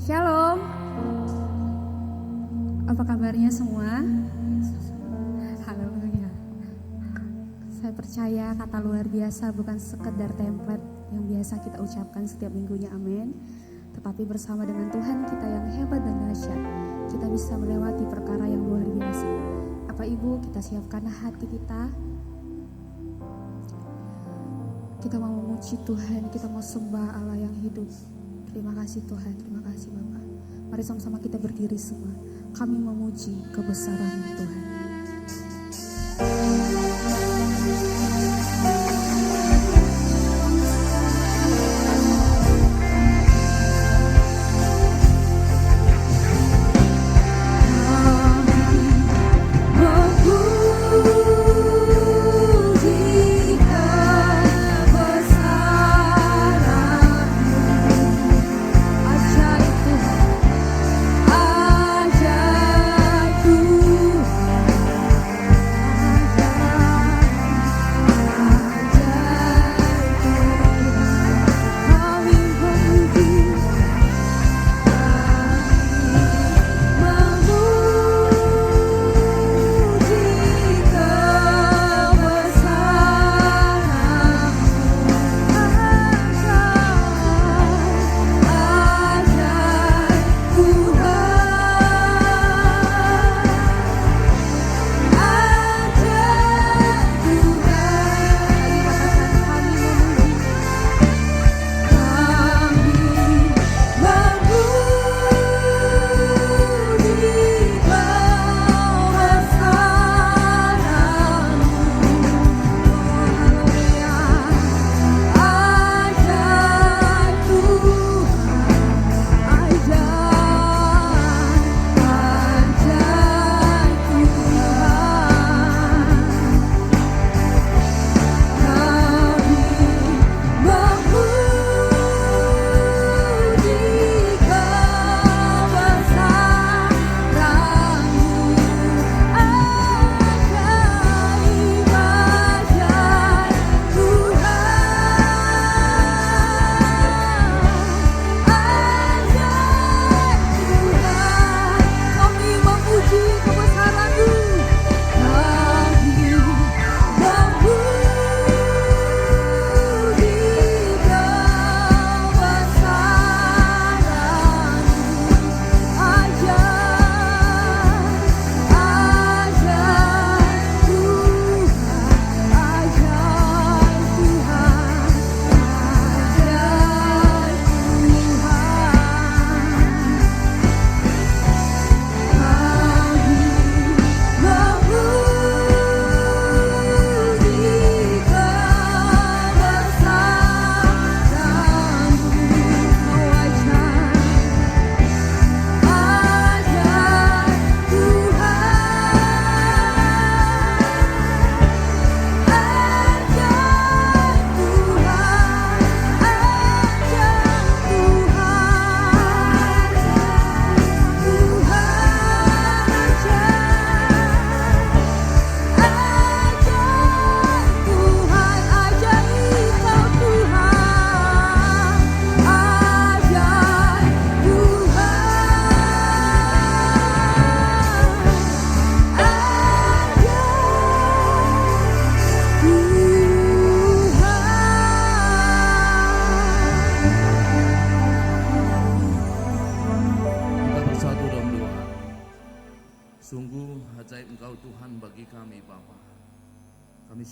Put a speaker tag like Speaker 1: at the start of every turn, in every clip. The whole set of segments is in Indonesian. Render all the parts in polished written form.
Speaker 1: Shalom, apa kabarnya semua? Haleluya. Saya percaya kata luar biasa bukan sekedar template yang biasa kita ucapkan setiap minggunya, amin. Tetapi bersama dengan Tuhan kita yang hebat dan dahsyat, kita bisa melewati perkara yang luar biasa. Apa Ibu, kita siapkan hati kita. Kita mau memuji Tuhan, kita mau sembah Allah yang hidup. Terima kasih Tuhan, terima kasih Bapak. Mari sama-sama kita berdiri semua. Kami memuji kebesaran Tuhan.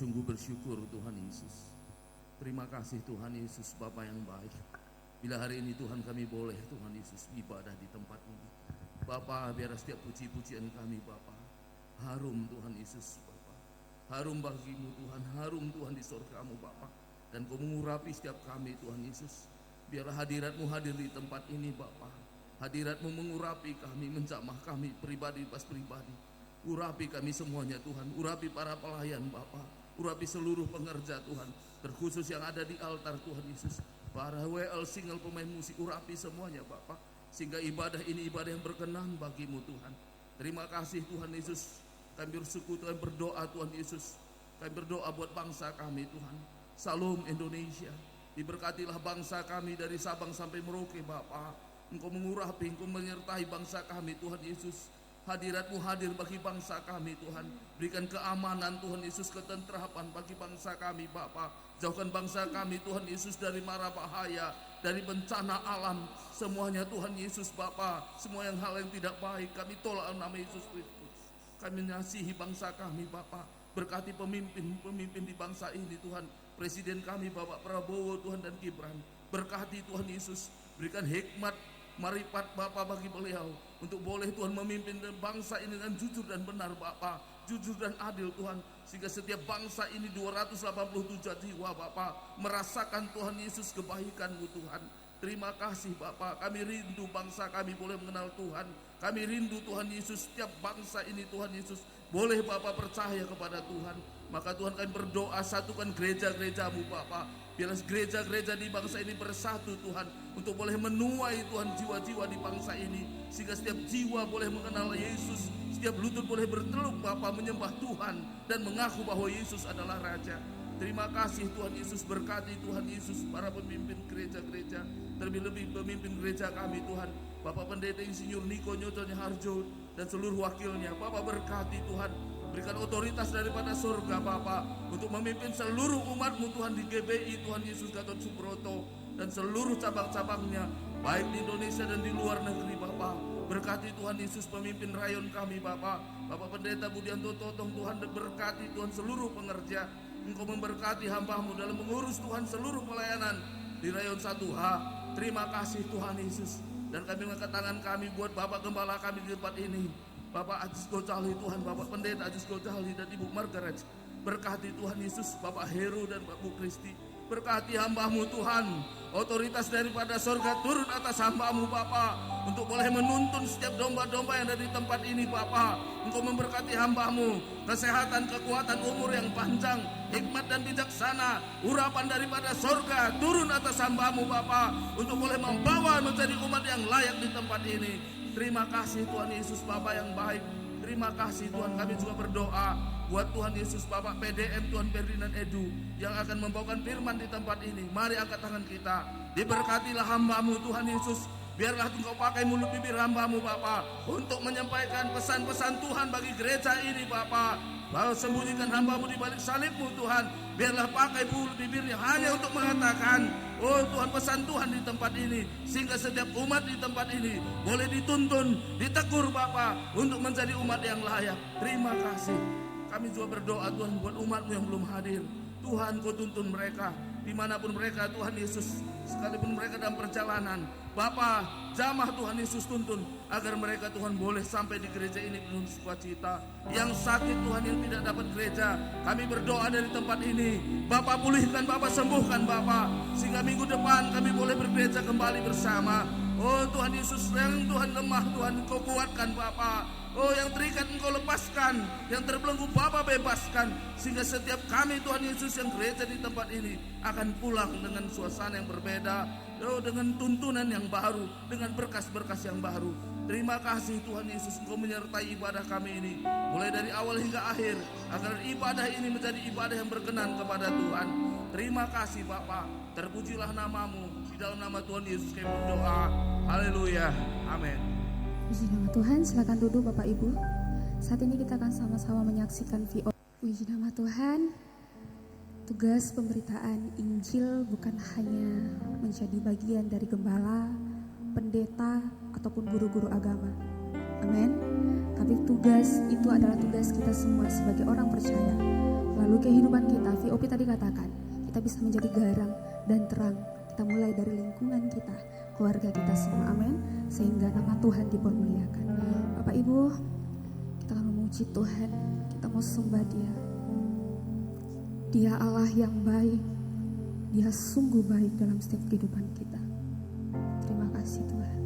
Speaker 2: Sungguh bersyukur Tuhan Yesus. Terima kasih Tuhan Yesus, Bapa yang baik. Bila hari ini Tuhan kami boleh Tuhan Yesus ibadah di tempat ini, Bapa, biar setiap puji-pujian kami Bapa harum Tuhan Yesus Bapa. Harum bagimu Tuhan, harum Tuhan di surga-Mu Bapa. Dan Kau mengurapi setiap kami Tuhan Yesus. Biarlah hadirat-Mu hadir di tempat ini Bapa. Hadirat-Mu mengurapi kami, menjamah kami pribadi pas pribadi. Urapi kami semuanya Tuhan, urapi para pelayan Bapa. Urapi seluruh pengerja Tuhan, terkhusus yang ada di altar Tuhan Yesus. Para WL single pemain musik, urapi semuanya Bapak. Sehingga ibadah ini ibadah yang berkenan bagimu Tuhan. Terima kasih Tuhan Yesus. Kami bersyukur Tuhan, berdoa Tuhan Yesus. Kami berdoa buat bangsa kami Tuhan. Salam Indonesia. Diberkatilah bangsa kami dari Sabang sampai Merauke Bapak. Engkau mengurapi, Engkau menyertai bangsa kami Tuhan Yesus. Hadirat-Mu hadir bagi bangsa kami Tuhan. Berikan keamanan Tuhan Yesus, ketenteraman bagi bangsa kami Bapa. Jauhkan bangsa kami Tuhan Yesus dari mara bahaya, dari bencana alam. Semuanya Tuhan Yesus Bapa, semua hal yang tidak baik kami tolak dalam nama Yesus Kristus. Kami mengasihi bangsa kami Bapa. Berkati pemimpin di bangsa ini Tuhan. Presiden kami Bapak Prabowo Tuhan dan Gibran. Berkati Tuhan Yesus. Berikan hikmat, marifat Bapa bagi beliau untuk boleh Tuhan memimpin bangsa ini dengan jujur dan benar Bapa, jujur dan adil Tuhan, sehingga setiap bangsa ini 287 jiwa Bapa merasakan Tuhan Yesus kebaikan-Mu Tuhan. Terima kasih Bapa, kami rindu bangsa kami boleh mengenal Tuhan. Kami rindu Tuhan Yesus, setiap bangsa ini Tuhan Yesus boleh Bapa percaya kepada Tuhan. Maka Tuhan kami berdoa, satukan gereja-gereja-Mu Bapa. Biarlah gereja-gereja di bangsa ini bersatu Tuhan, untuk boleh menuai Tuhan jiwa-jiwa di bangsa ini, sehingga setiap jiwa boleh mengenal Yesus, setiap lutut boleh berteluk Bapa menyembah Tuhan dan mengaku bahwa Yesus adalah Raja. Terima kasih Tuhan Yesus, berkati Tuhan Yesus para pemimpin gereja-gereja, terlebih-lebih pemimpin gereja kami Tuhan, Bapak Pendeta Insinyur Niko Nyotonya Harjo dan seluruh wakilnya. Bapak berkati Tuhan, berikan otoritas daripada surga Bapa untuk memimpin seluruh umat-Mu Tuhan di GBI Tuhan Yesus Gatot Subroto dan seluruh cabang-cabangnya, baik di Indonesia dan di luar negeri Bapa. Berkati Tuhan Yesus pemimpin rayon kami Bapa, Bapak Pendeta Budianto Totong Tuhan, dan berkati Tuhan seluruh pengerja. Engkau memberkati hamba-Mu dalam mengurus Tuhan seluruh pelayanan di rayon 1H. Terima kasih Tuhan Yesus. Dan kami mengangkat tangan kami buat Bapak Gembala kami di tempat ini, Bapak Ajis Gojali Tuhan, Bapak Pendeta Ajis Gojali dan Ibu Margaret. Berkati Tuhan Yesus, Bapak Heru dan Bapak Kristi. Berkati hamba-Mu Tuhan, otoritas daripada sorga turun atas hamba-Mu Bapa, untuk boleh menuntun setiap domba-domba yang ada di tempat ini Bapa. Engkau memberkati hamba-Mu, kesehatan, kekuatan, umur yang panjang, hikmat dan bijaksana, urapan daripada sorga turun atas hamba-Mu Bapa, untuk boleh membawa menjadi umat yang layak di tempat ini. Terima kasih Tuhan Yesus Bapa yang baik. Terima kasih Tuhan, kami juga berdoa buat Tuhan Yesus Bapak PDM Tuhan Ferdinand Edu yang akan membawakan firman di tempat ini. Mari angkat tangan kita. Diberkatilah hamba-Mu Tuhan Yesus. Biarlah Engkau pakai mulut bibir hamba-Mu Bapa untuk menyampaikan pesan-pesan Tuhan bagi gereja ini Bapa. Lalu sembunyikan hamba-Mu di balik salib-Mu Tuhan. Biarlah pakai mulut bibirnya hanya untuk mengatakan, oh Tuhan, pesan Tuhan di tempat ini, sehingga setiap umat di tempat ini boleh dituntun, ditegur Bapa untuk menjadi umat yang layak. Terima kasih. Kami juga berdoa Tuhan buat umat-Mu yang belum hadir. Tuhan, Kau tuntun mereka dimanapun mereka Tuhan Yesus, sekalipun mereka dalam perjalanan Bapa, jamah Tuhan Yesus tuntun agar mereka Tuhan boleh sampai di gereja ini penuh sukacita. Yang sakit Tuhan yang tidak dapat gereja, kami berdoa dari tempat ini, Bapa pulihkan, Bapa sembuhkan Bapa, sehingga minggu depan kami boleh bergereja kembali bersama. Oh Tuhan Yesus, yang Tuhan lemah Tuhan Engkau kuatkan Bapa. Oh yang terikat Engkau lepaskan, yang terbelenggu Bapa bebaskan, sehingga setiap kami Tuhan Yesus yang gereja di tempat ini akan pulang dengan suasana yang berbeda, oh, dengan tuntunan yang baru, dengan berkas-berkas yang baru. Terima kasih Tuhan Yesus, Engkau menyertai ibadah kami ini mulai dari awal hingga akhir, agar ibadah ini menjadi ibadah yang berkenan kepada Tuhan. Terima kasih Bapa, terpujilah nama-Mu. Di dalam nama Tuhan Yesus kami berdoa. Haleluya. Amin.
Speaker 1: Puji nama Tuhan, silakan duduk Bapak Ibu. Saat ini kita akan sama-sama menyaksikan VO. Puji nama Tuhan. Tugas pemberitaan Injil bukan hanya menjadi bagian dari gembala, pendeta, ataupun guru-guru agama. Amin. Tapi tugas itu adalah tugas kita semua sebagai orang percaya. Lalu kehidupan kita, VOP tadi katakan, kita bisa menjadi garam dan terang. Kita mulai dari lingkungan kita, keluarga kita semua, amin. Sehingga nama Tuhan dipermuliakan. Bapak Ibu, kita akan memuji Tuhan, kita mau sembah Dia. Dia Allah yang baik, Dia sungguh baik dalam setiap kehidupan kita. Terima kasih Tuhan.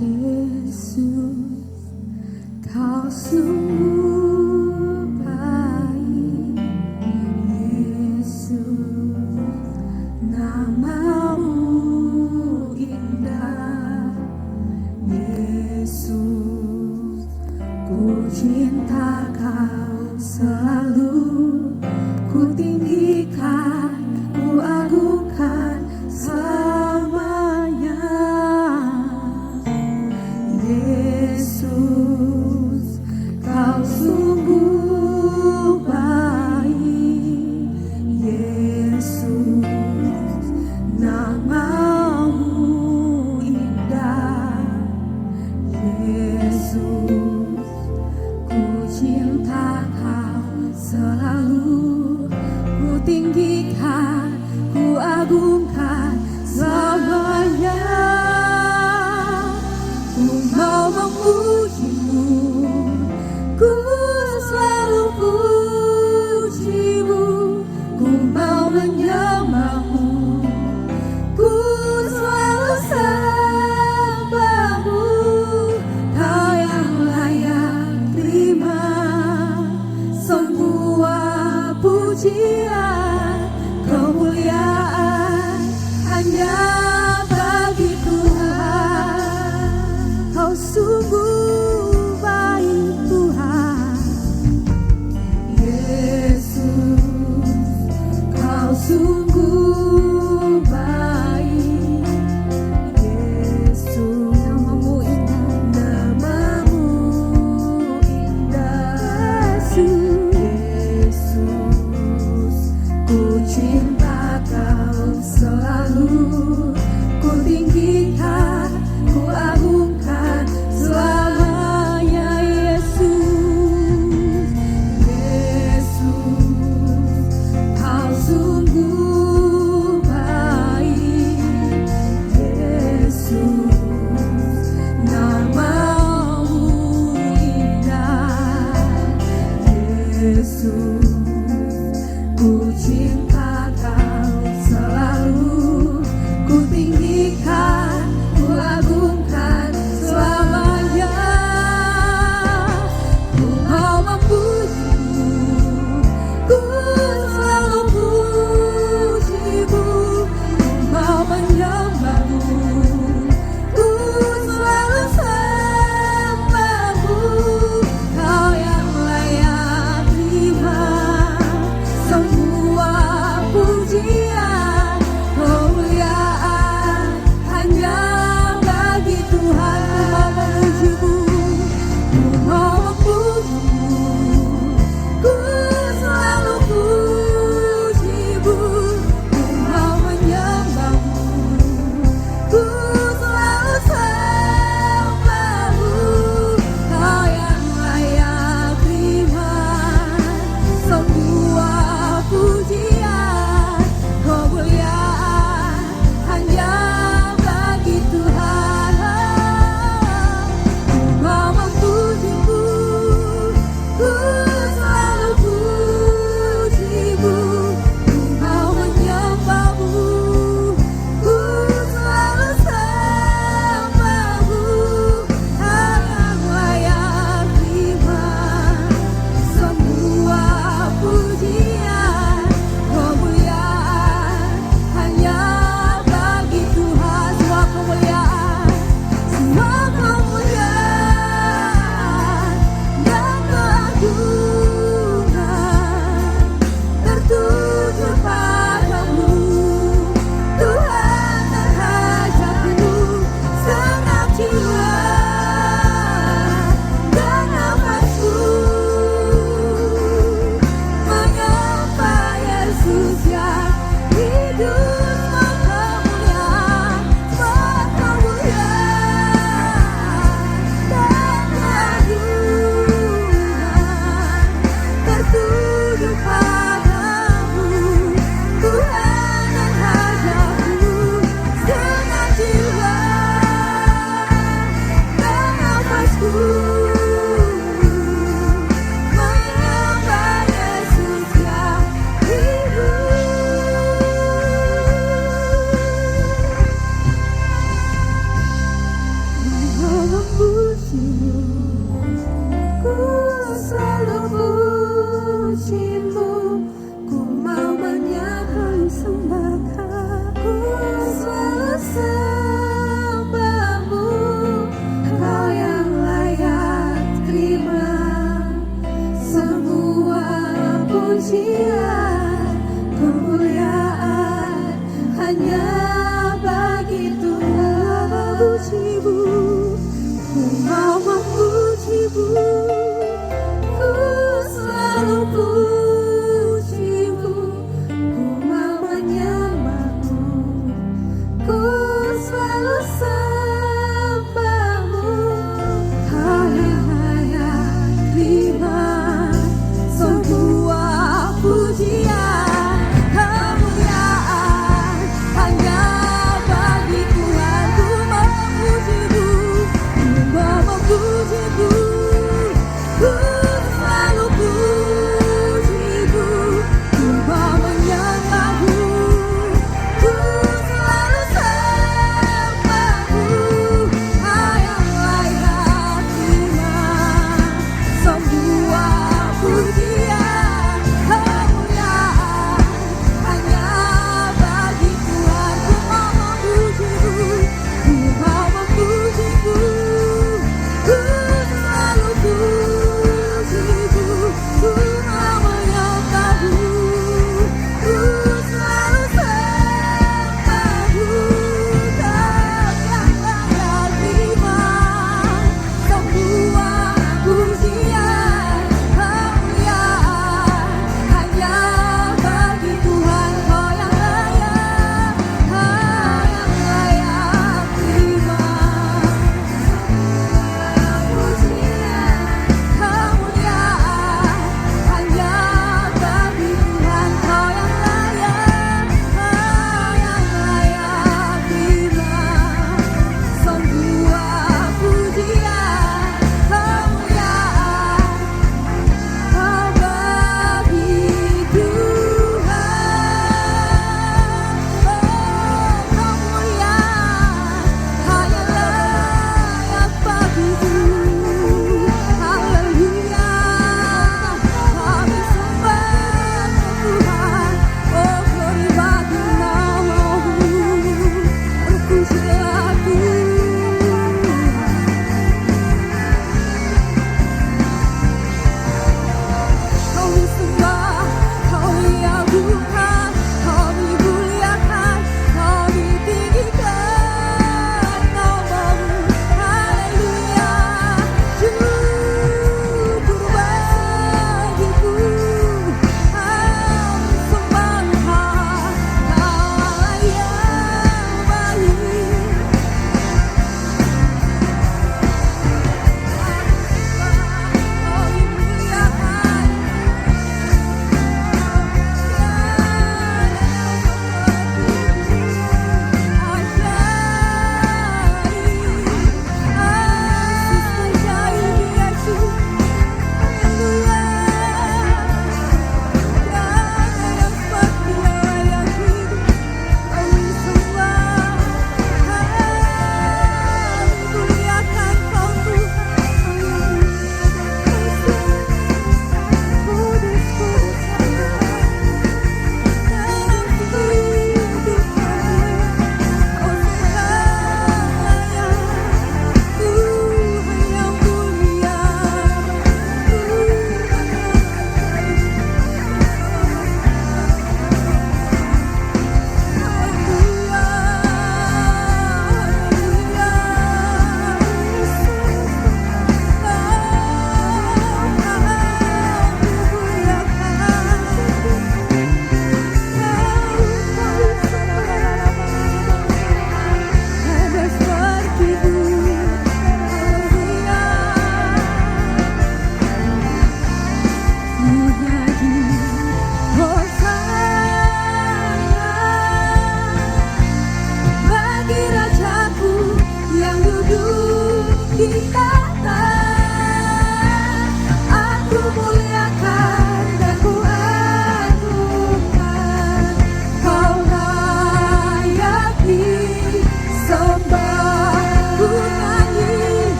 Speaker 3: Yesus
Speaker 1: Kau sungguh baik, Yesus, namamu indah, Yesus, ku cinta kau selalu, ku tinggikan, ku agungkan selamanya. Yesus, kau sungguh baik, Yesus, namamu indah, Yesus, ku cinta kau selalu.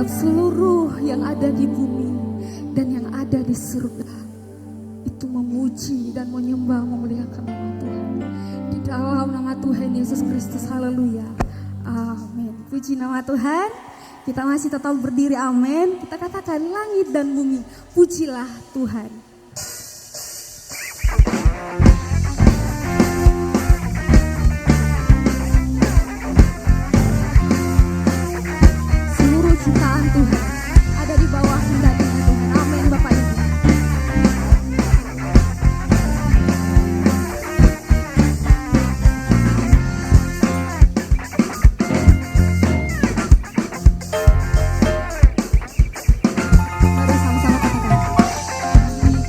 Speaker 1: Sebab seluruh yang ada di bumi dan yang ada di surga itu memuji dan menyembah memuliakan nama Tuhan. Di dalam nama Tuhan Yesus Kristus, haleluya. Amin. Puji nama Tuhan. Kita masih tetap berdiri, amin. Kita katakan langit dan bumi, pujilah Tuhan. Seluruh ciptaan Tuhan ada di bawah kendalinya Tuhan. Amin Bapak Ibu. Mari sama-sama katakan.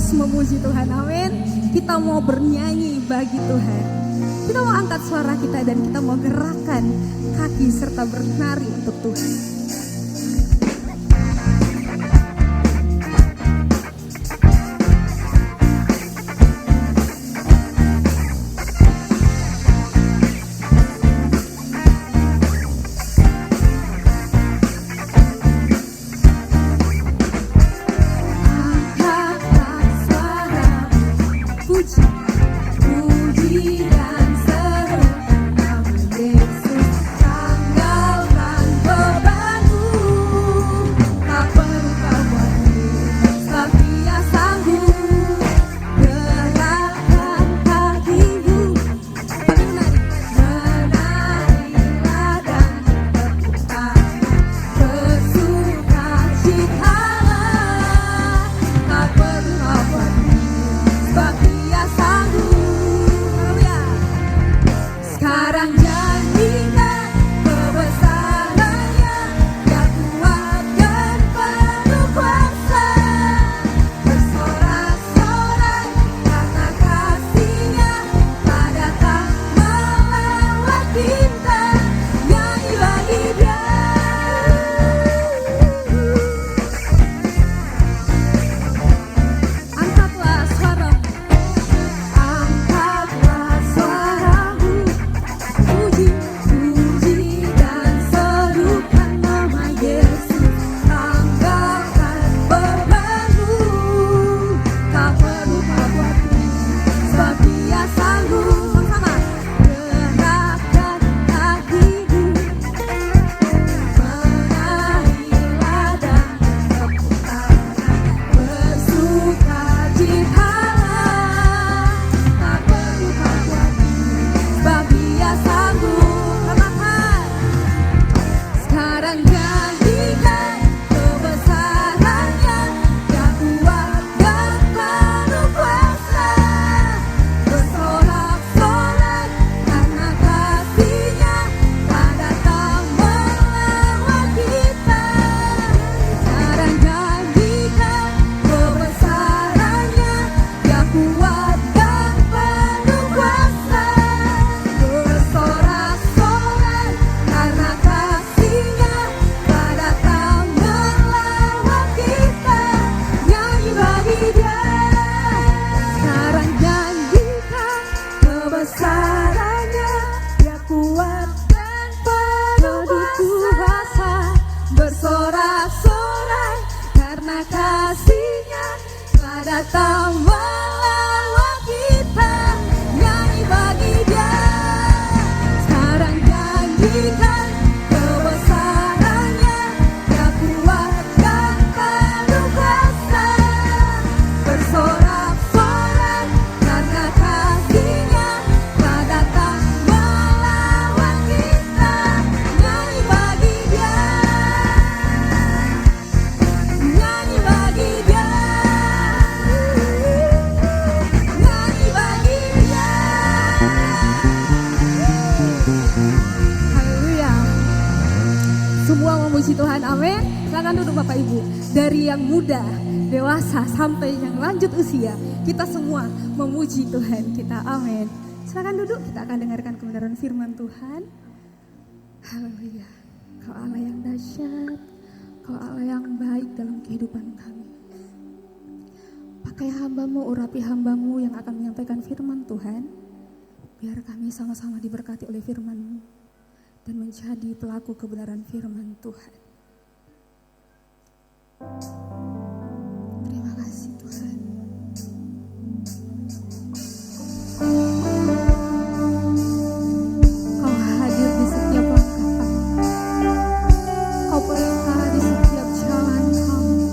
Speaker 1: terus memuji Tuhan, amin. Kita mau bernyanyi bagi Tuhan. Kita mau angkat suara kita dan kita mau gerakkan kaki serta bernari untuk Tuhan. Tuhan, amin. Silakan duduk Bapak Ibu. Dari yang muda, dewasa sampai yang lanjut usia, kita semua memuji Tuhan kita, amin. Silakan duduk, kita akan dengarkan kebenaran firman Tuhan. Haleluya. Kau Allah yang dahsyat, Kau Allah yang baik dalam kehidupan kami. Pakai hamba-Mu, urapi hamba-Mu yang akan menyampaikan firman Tuhan. Biar kami sama-sama diberkati oleh firman-Mu dan menjadi pelaku kebenaran firman Tuhan. Terima kasih Tuhan. Kau hadir di setiap langkah kami. Kau perintah di setiap jalan kami.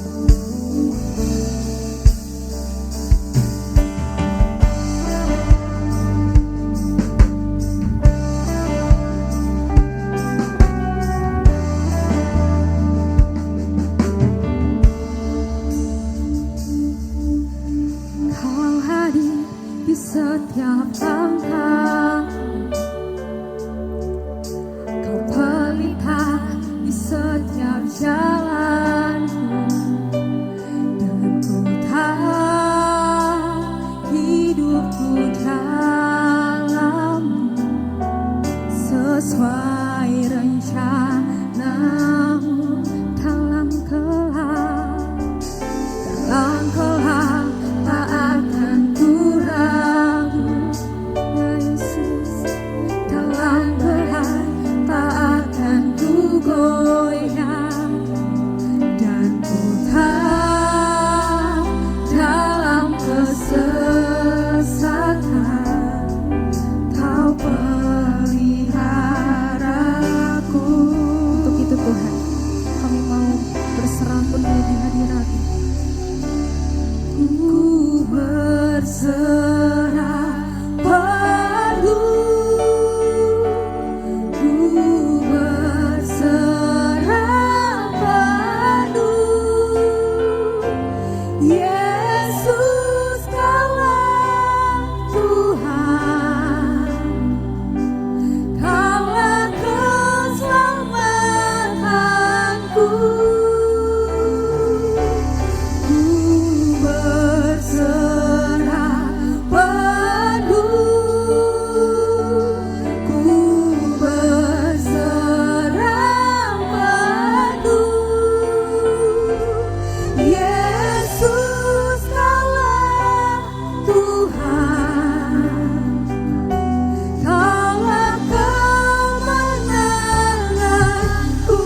Speaker 1: Kaulah kemenanganku.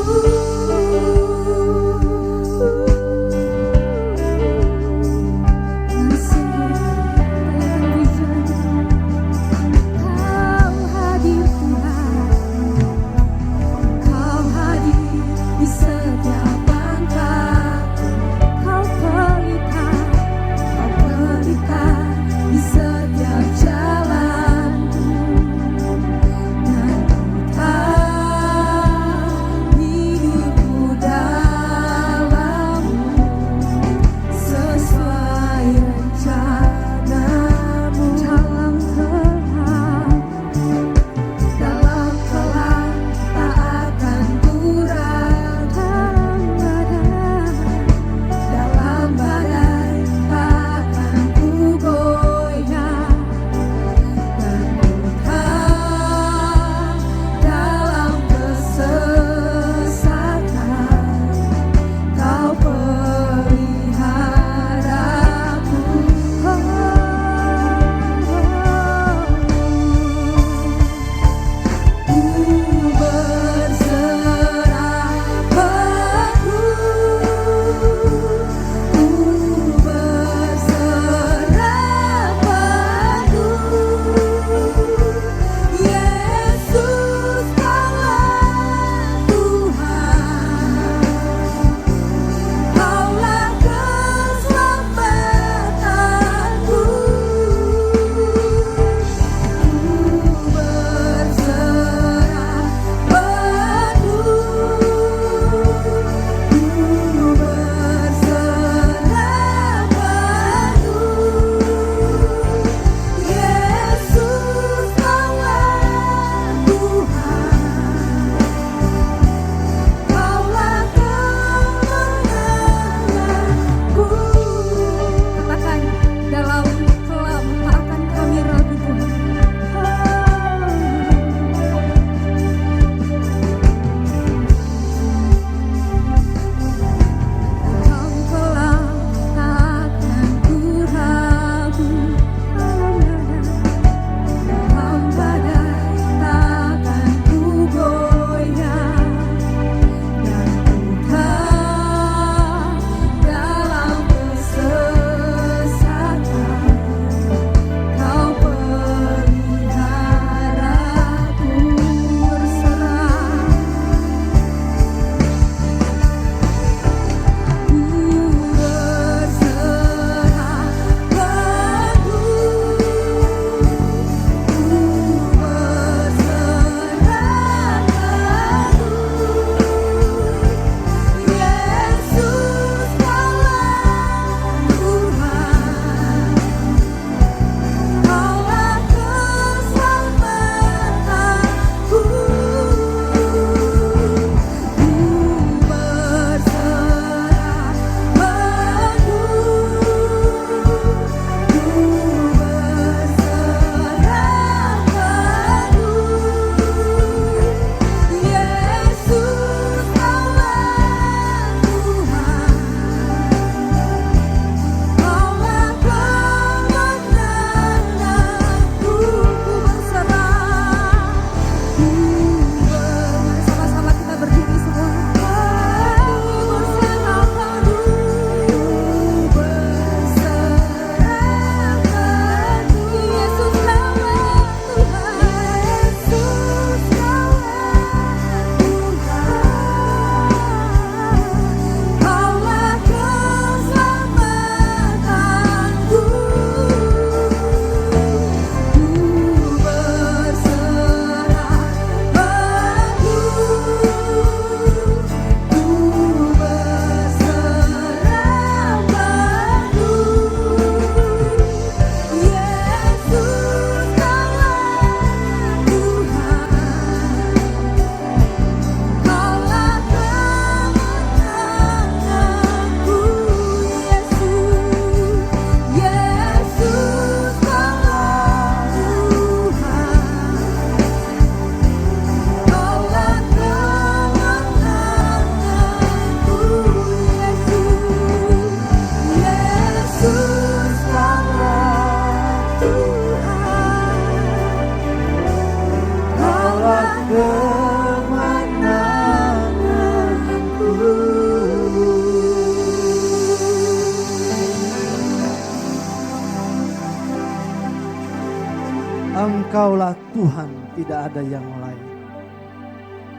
Speaker 3: Engkaulah Tuhan, tidak ada yang lain.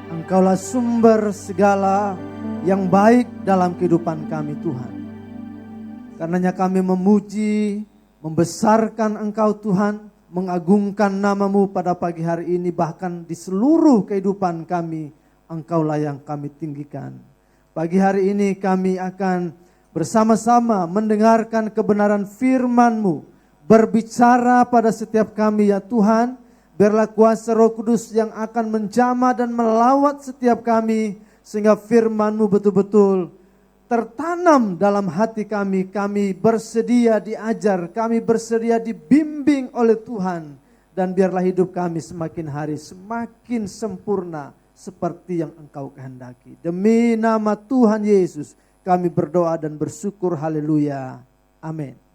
Speaker 3: Engkaulah sumber segala yang baik dalam kehidupan kami Tuhan. Karenanya kami memuji, membesarkan Engkau Tuhan, mengagungkan nama-Mu pada pagi hari ini, bahkan di seluruh kehidupan kami, Engkaulah yang kami tinggikan. Pagi hari ini kami akan bersama-sama mendengarkan kebenaran firman-Mu, berbicara pada setiap kami ya Tuhan. Biarlah kuasa Roh Kudus yang akan menjamah dan melawat setiap kami, sehingga firman-Mu betul-betul tertanam dalam hati kami. Kami bersedia diajar, kami bersedia dibimbing oleh Tuhan. Dan biarlah hidup kami semakin hari semakin sempurna seperti yang Engkau kehendaki. Demi nama Tuhan Yesus kami berdoa dan bersyukur. Haleluya. Amin.